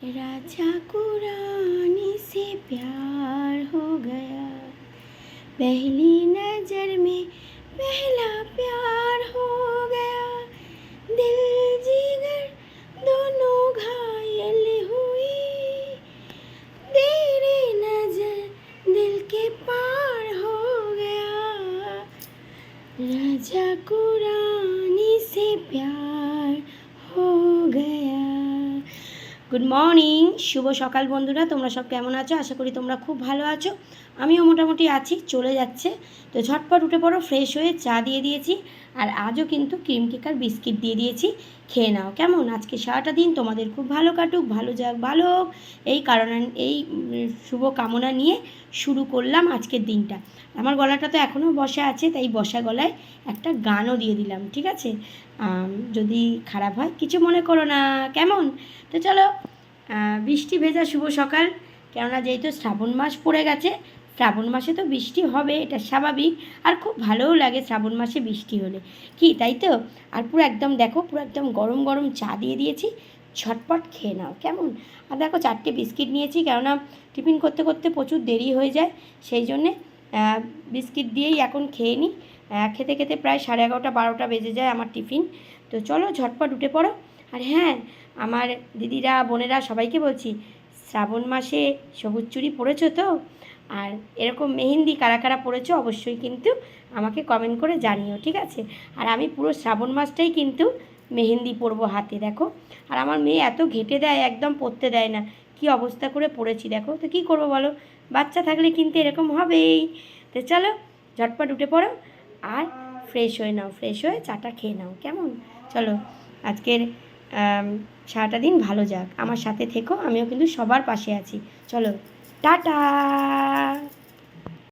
राजा को रानी से प्यार हो गया, पहली नजर में पहला प्यार हो गया, दिल जिगर दोनों घायल हुई, तेरी नजर दिल के पार हो गया, राजा को रानी से प्यार हो गया। গুড মর্নিং, শুভ সকাল বন্ধুরা। তোমরা সব কেমন আছো? আশা করি তোমরা খুব ভালো আছো। আমিও মোটামুটি আছি, চলে যাচ্ছে। তো ঝটপট উঠে পড়ো, ফ্রেশ হয়ে চা দিয়ে দিয়েছি। আর আজও কিন্তু ক্রিম কেক আর বিস্কিট দিয়ে দিয়েছি, খেয়ে নাও। কেমন আজকে সারাটা দিন তোমাদের খুব ভালো কাটুক, ভালো যাক, ভালো হোক, এই কারণে এই শুভ কামনা নিয়ে শুরু করলাম আজকের দিনটা। আমার গলাটা তো এখনও বসা আছে, তাই বসা গলায় একটা গানও দিয়ে দিলাম, ঠিক আছে? যদি খারাপ হয় কিছু মনে করো না, কেমন? তো চলো, বৃষ্টি ভেজা শুভ সকাল। কেননা যেহেতু শ্রাবণ মাস পড়ে গেছে, শ্রাবণ মাসে তো বৃষ্টি হবে, এটা স্বাভাবিক। আর খুব ভালোও লাগে শ্রাবণ মাসে বৃষ্টি হলে, কি তাই তো? আর পুরো একদম দেখো, পুরো একদম গরম গরম চা দিয়ে দিয়েছি, ঝটপট খেয়ে নাও, কেমন? আর দেখো 4টে বিস্কিট নিয়েছি, কেননা টিফিন করতে করতে প্রচুর দেরি হয়ে যায়, সেই জন্যে বিস্কিট দিয়েই এখন খেয়ে নিই। খেতে খেতে প্রায় 11:30 12টা বেজে যায় আমার টিফিন। তো চলো ঝটপট উঠে পড়ো। আর হ্যাঁ, আমার দিদিরা বোনেরা সবাইকে বলছি, শ্রাবণ মাসে সবুজ চুড়ি পরেছো তো? আর এরকম মেহেন্দি কারা কারা পরেছো অবশ্যই কিন্তু আমাকে কমেন্ট করে জানিও, ঠিক আছে? আর আমি পুরো শ্রাবণ মাসটাই কিন্তু মেহেন্দি পরবো হাতে, দেখো। আর আমার মেয়ে এত ঘেঁটে দেয়, একদম পরতে দেয় না, কি অবস্থা করে পড়েছি দেখো। তো কী করবো বলো, বাচ্চা থাকলে কিন্তু এরকম হবেই। তো চলো ঝটপট উঠে পড়ো আর ফ্রেশ হয়ে নাও, ফ্রেশ হয়ে চাটা খেয়ে নাও, কেমন? চলো, আজকের সারাটা দিন ভালো যাক, আমার সাথে থেকো, আমিও কিন্তু সবার পাশে আছি। চলো, টাটা।